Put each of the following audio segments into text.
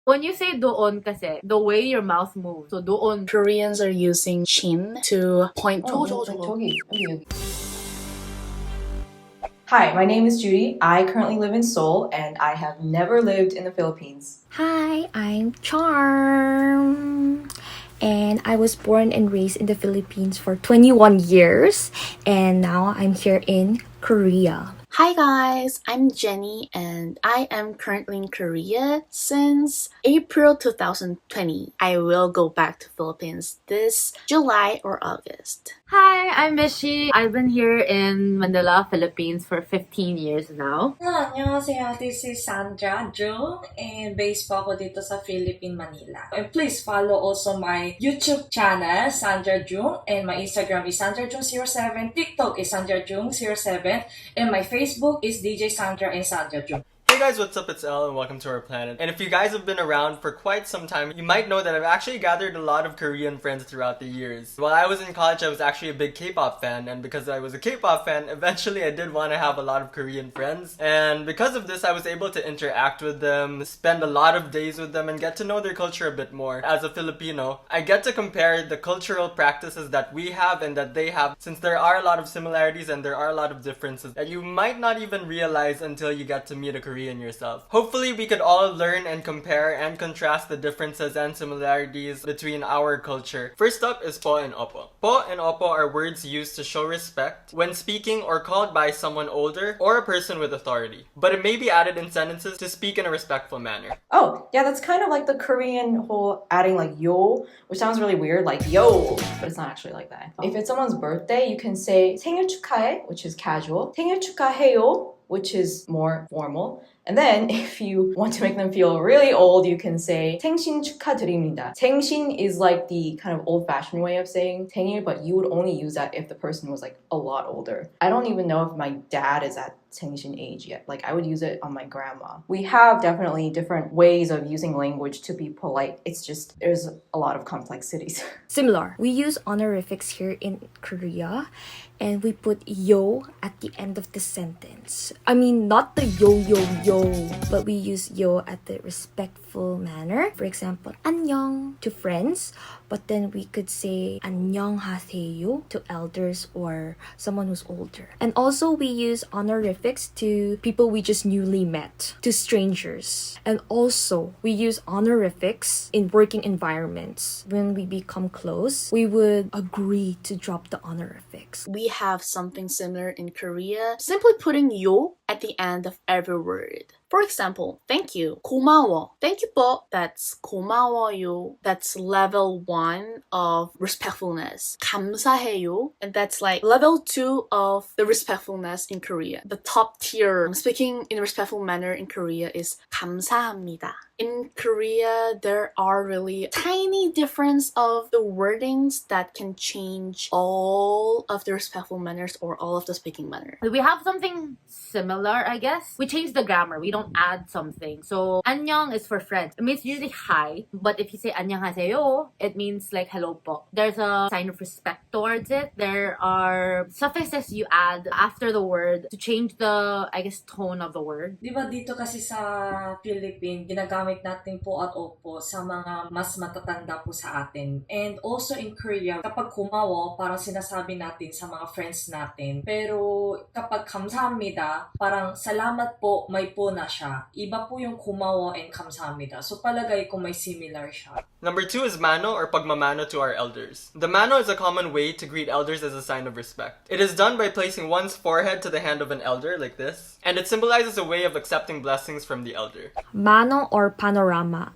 When you say doon kasi, the way your mouth moves. So doon. Koreans are using chin to point. Hi, my name is Judy. I currently live in Seoul and I have never lived in the Philippines. Hi, I'm Charm. And I was born and raised in the Philippines for 21 years. And now I'm here in Korea. Hi guys, I'm Jenny and I am currently in Korea since April 2020. I will go back to Philippines this July or August. Hi, I'm Mishi. I've been here in Manila, Philippines for 15 years now. Hello, 안녕하세요. This is Sandra Jung and based po ako dito sa Philippine, Manila. And please follow also my YouTube channel, Sandra Jung, and my Instagram is Sandra Jung07, TikTok is Sandra Jung07, and my Facebook is DJ Sandra and Sandra Jung. Hey guys, what's up? It's Elle and welcome to our planet. And if you guys have been around for quite some time, you might know that I've actually gathered a lot of Korean friends throughout the years. While I was in college, I was actually a big K-pop fan, and because I was a K-pop fan, eventually I did want to have a lot of Korean friends. And because of this, I was able to interact with them, spend a lot of days with them, and get to know their culture a bit more. As a Filipino, I get to compare the cultural practices that we have and that they have, since there are a lot of similarities and there are a lot of differences that you might not even realize until you get to meet a Korean yourself. Hopefully we could all learn and compare and contrast the differences and similarities between our culture. First up is po and opo. Po and opo are words used to show respect when speaking or called by someone older or a person with authority, but it may be added in sentences to speak in a respectful manner. Oh, yeah, that's kind of like the Korean whole adding like yo, which sounds really weird, like yo, but it's not actually like that. If it's someone's birthday, you can say 생일 축하해, which is casual. 생일 축하해요, which is more formal. And then if you want to make them feel really old, you can say 생신 축하드립니다. 생신 is like the kind of old-fashioned way of saying 생일, but you would only use that if the person was like a lot older. I don't even know if my dad is at 생신 age yet. Like I would use it on my grandma. We have definitely different ways of using language to be polite. It's just there's a lot of complexities. Similar. We use honorifics here in Korea and we put yo at the end of the sentence. I mean, not the yo yo yo, but we use yo at the respectful manner. For example, 안녕 to friends, but then we could say 안녕하세요 to elders or someone who's older. And also we use honorifics to people we just newly met, to strangers. And also we use honorifics in working environments. When we become close, we would agree to drop the honorifics. We have something similar in Korea, simply putting yo at the end of every word. For example, thank you, 고마워. Thank you po, that's 고마워요. That's level 1 of respectfulness. 감사해요, and that's like level 2 of the respectfulness in Korea. The top tier, speaking in a respectful manner in Korea, is 감사합니다. In Korea, there are really tiny difference of the wordings that can change all of the respectful manners or all of the speaking manner. We have something similar, I guess. We change the grammar. We don't add something. So, 안녕 is for friends. It means usually hi. But if you say 안녕하세요, it means like hello po. There's a sign of respect towards it. There are suffixes you add after the word to change the, I guess, tone of the word. Di ba dito kasi sa Philippines, ginagamit natin po at opo sa mga mas matatanda po sa atin. And also in Korea, kapag kumawo, parang sinasabi natin sa mga friends natin. Pero kapag 감사합니다, parang salamat po, may po na siya. Iba po yung kumawo and 감사합니다. So palagay ko may similar siya. Number 2 is Mano or Pagmamano to our elders. The Mano is a common way to greet elders as a sign of respect. It is done by placing one's forehead to the hand of an elder like this, and it symbolizes a way of accepting blessings from the elder. Mano or panorama.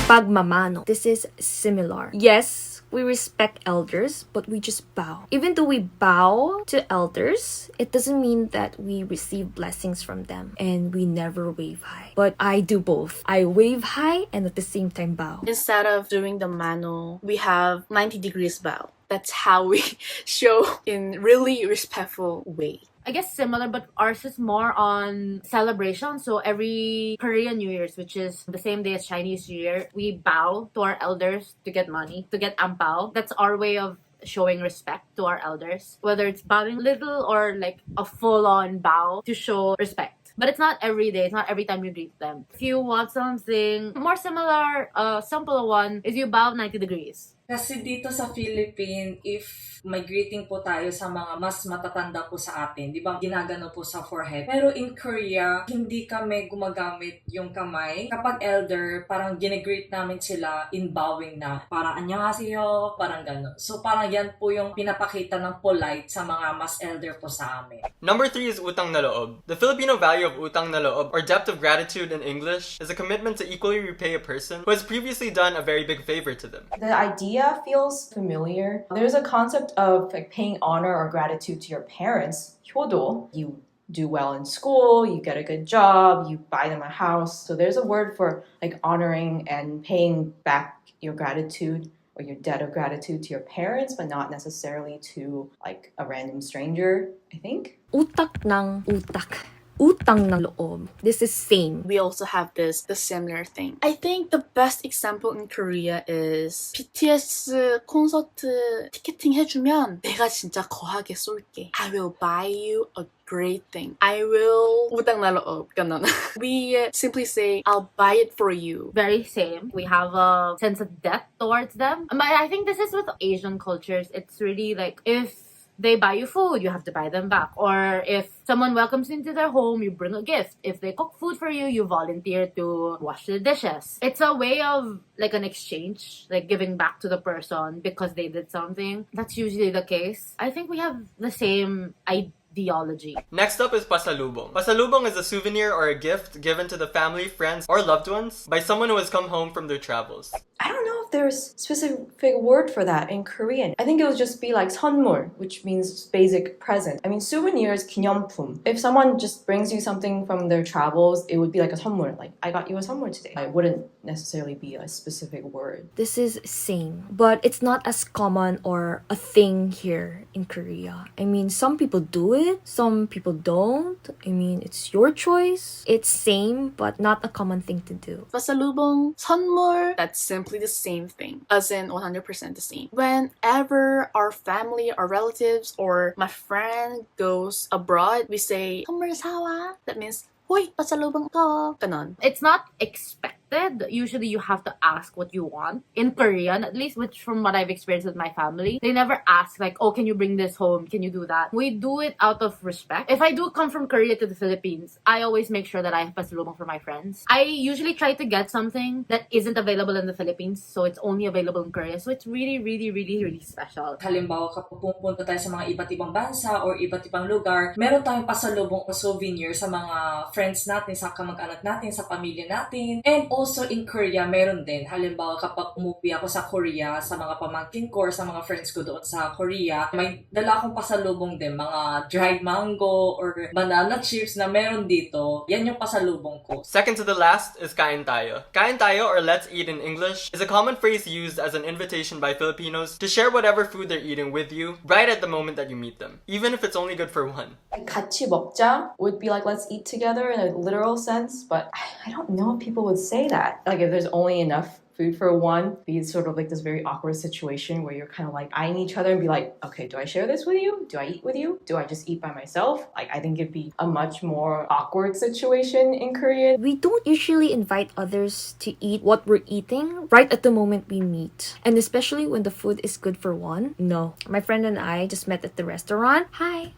Pagmamano. This is similar. Yes, we respect elders, but we just bow. Even though we bow to elders, it doesn't mean that we receive blessings from them and we never wave high. But I do both. I wave high and at the same time bow. Instead of doing the mano, we have 90 degrees bow. That's how we show in really respectful way. I guess similar, but ours is more on celebration. So every Korean New Year's, which is the same day as Chinese New Year, we bow to our elders to get money, to get ampao. That's our way of showing respect to our elders. Whether it's bowing little or like a full-on bow to show respect. But it's not every day. It's not every time you greet them. If you want something more similar, a simple one is you bow 90 degrees. Kasi dito sa Philippines, if may greeting po tayo sa mga mas matatanda po sa atin, di ba, ginagano po sa forehead. Pero in Korea, hindi kami gumagamit yung kamay. Kapag elder, parang ginigreet namin sila in bowing na. Parang annyeonghaseyo, parang gano'n. So parang yan po yung pinapakita ng polite sa mga mas elder po sa amin. Number 3 is Utang na Loob. The Filipino value of Utang na Loob, or depth of gratitude in English, is a commitment to equally repay a person who has previously done a very big favor to them. The idea feels familiar. There's a concept of like paying honor or gratitude to your parents. 효도. You do well in school, you get a good job, you buy them a house. So there's a word for like honoring and paying back your gratitude or your debt of gratitude to your parents, but not necessarily to like a random stranger, I think. Utak ng utak. Utang ng loob. This is same. We also have the similar thing. I think the best example in Korea is BTS 콘서트 티켓팅 해주면 내가 진짜 거하게 쏠게. I will buy you a great thing. I will utang na loob. Ganon. We simply say, I'll buy it for you. Very same. We have a sense of debt towards them. But I think this is with Asian cultures. It's really like if they buy you food, you have to buy them back. Or if someone welcomes you into their home, you bring a gift. If they cook food for you, you volunteer to wash the dishes. It's a way of like an exchange, like giving back to the person because they did something. That's usually the case. I think we have the same ideology. Next up is Pasalubong. Pasalubong is a souvenir or a gift given to the family, friends, or loved ones by someone who has come home from their travels. I don't know if there's a specific word for that in Korean. I think it would just be like 선물, which means basic present. I mean, souvenirs, 기념품. If someone just brings you something from their travels, it would be like a 선물. Like, I got you a 선물 today. It wouldn't necessarily be a specific word. This is same, but it's not as common or a thing here in Korea. I mean, some people do it, some people don't. I mean, it's your choice. It's same, but not a common thing to do. Pasalubong, 선물, that's simply the same thing, as in 100% the same. Whenever our family, our relatives, or my friend goes abroad, we say, 선물 사와. That means, hoy, pasalubong ko. Ganon. It's not expected. Usually you have to ask what you want. In Korean, at least which from what I've experienced with my family, they never ask like, oh, can you bring this home? Can you do that? We do it out of respect. If I do come from Korea to the Philippines, I always make sure that I have pasalubong for my friends. I usually try to get something that isn't available in the Philippines, so it's only available in Korea. So it's really, really, really, really special. Halimbawa, kapag pupunta tayo sa mga iba't ibang bansa or iba't ibang lugar, meron tayong pasalubong o souvenir sa mga friends natin, sa kamag-anak natin, sa pamilya natin. And also in Korea, meron din. Halimbawa, kapag umuwi ako sa Korea, sa mga pamangkin ko or sa mga friends ko doon sa Korea, may dala akong pasalubong din. Mga dried mango or banana chips na meron dito. Yan yung pasalubong ko. Second to the last is Kain tayo. Kain tayo, or let's eat in English, is a common phrase used as an invitation by Filipinos to share whatever food they're eating with you right at the moment that you meet them, even if it's only good for one. 같이 먹자 would be like let's eat together in a literal sense, but I don't know if people would say that. Like if there's only enough food for one, be sort of like this very awkward situation where you're kind of like eyeing each other and be like, okay, do I share this with you? Do I eat with you? Do I just eat by myself? Like I think it'd be a much more awkward situation in Korea. We don't usually invite others to eat what we're eating right at the moment we meet. And especially when the food is good for one. No. My friend and I just met at the restaurant. Hi.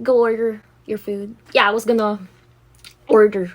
Go order your food. Yeah, I was gonna order.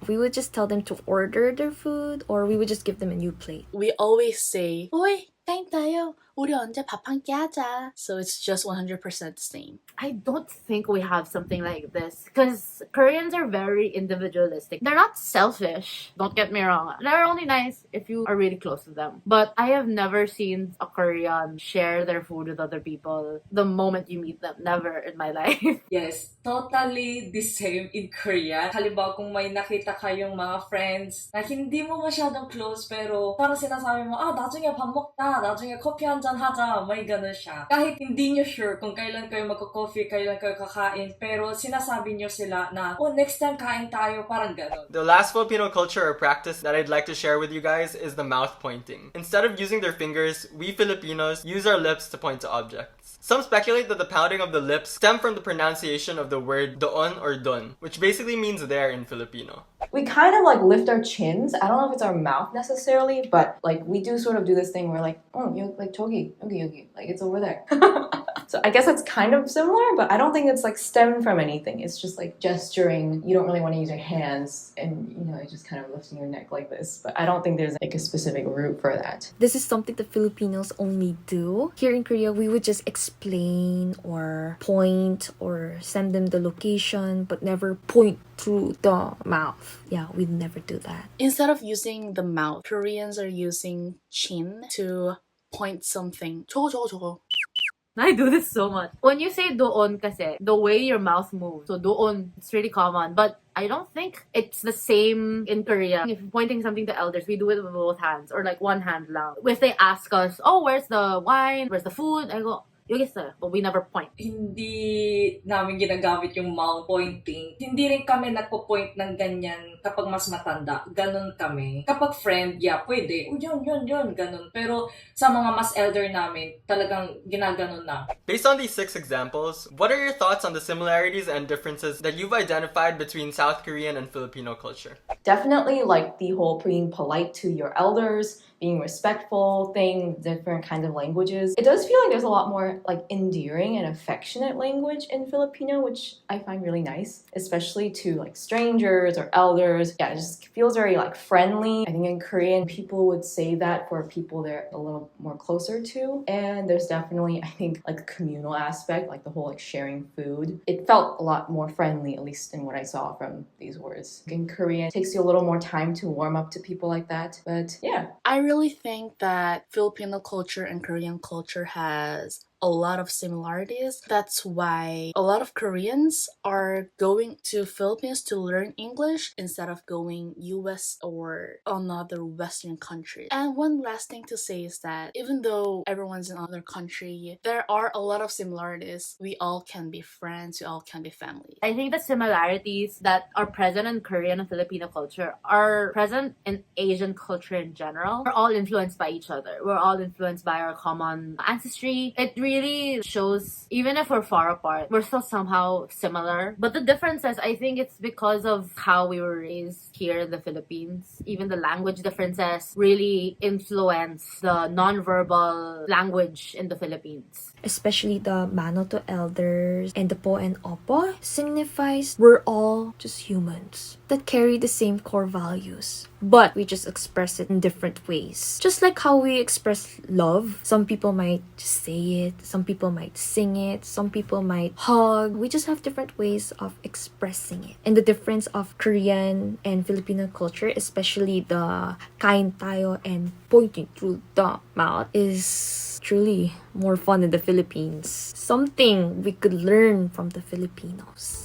We would just tell them to order their food or we would just give them a new plate. We always say, hoy, kain tayo. 우리 언제 밥 함께 하자. So it's just 100% the same. I don't think we have something like this because Koreans are very individualistic. They're not selfish, don't get me wrong. They're only nice if you are really close to them. But I have never seen a Korean share their food with other people the moment you meet them. Never in my life. Yes, totally the same in Korea. Halimbawa, kung may nakita kayong mga friends na hindi mo masyadong close pero parang sinasabi mo, na중에 밥 먹자, na중에 커피 한잔 하자, may ganun siya. Kahit hindi nyo sure kung kailan kayo magko-coffee, kailan kayo kakain, pero sinasabi nyo sila na, next time kain tayo, parang ganun. The last Filipino culture or practice that I'd like to share with you guys is the mouth pointing. Instead of using their fingers, we Filipinos use our lips to point to objects. mouths. Some speculate that the pounding of the lips stem from the pronunciation of the word doon or dun, which basically means there in Filipino. We kind of like lift our chins. I don't know if it's our mouth necessarily, but like we do sort of do this thing where like, oh, you like togi, yogi, like it's over there. So I guess that's kind of similar, but I don't think it's like stemmed from anything. It's just like gesturing. You don't really want to use your hands and, you know, just kind of lifting your neck like this. But I don't think there's like a specific root for that. This is something the Filipinos only do. Here in Korea, we would just explain or point or send them the location, but never point through the mouth. Yeah, we'd never do that. Instead of using the mouth, Koreans are using chin to point something. 저거, 저거, 저거. I do this so much. When you say doon kasi, the way your mouth moves, so doon, it's really common. But I don't think it's the same in Korea. If you're pointing something to elders, we do it with both hands or like one hand lang. If they ask us, oh, where's the wine? Where's the food? I go, yun sir, but we never point. Hindi namin ginagamit yung mouth pointing. Hindi rin kami nagpo-point ng ganyan kapag mas matanda. Ganon kami. Kapag friend, yeah, pwede. Oh, yun, ganon. Pero sa mga mas elder namin, talagang ginaganon na. Based on these 6 examples, what are your thoughts on the similarities and differences that you've identified between South Korean and Filipino culture? Definitely like the whole being polite to your elders, being respectful thing, different kinds of languages. It does feel like there's a lot more like endearing and affectionate language in Filipino, which I find really nice, especially to like strangers or elders. Yeah, it just feels very like friendly. I think in Korean, people would say that for people they're a little more closer to. And there's definitely, I think, like a communal aspect, like the whole like sharing food. It felt a lot more friendly, at least in what I saw from these words. In Korean, it takes you a little more time to warm up to people like that. But yeah. I really think that Filipino culture and Korean culture has a lot of similarities. That's why a lot of Koreans are going to Philippines to learn English instead of going US or another Western country. And one last thing to say is that even though everyone's in another country, there are a lot of similarities. We all can be friends, we all can be family. I think the similarities that are present in Korean and Filipino culture are present in Asian culture in general. We're all influenced by each other. We're all influenced by our common ancestry. It really shows, even if we're far apart, we're still somehow similar. But the difference is, I think it's because of how we were raised here in the Philippines. Even the language differences really influence the non-verbal language in the Philippines. Especially the Mano to elders and the po and opo signifies we're all just humans that carry the same core values, but we just express it in different ways. Just like how we express love. Some people might just say it, some people might sing it, some people might hug. We just have different ways of expressing it. And the difference of Korean and Filipino culture, especially the kain tayo and pointing through the mouth, is truly more fun in the Philippines. Something we could learn from the Filipinos.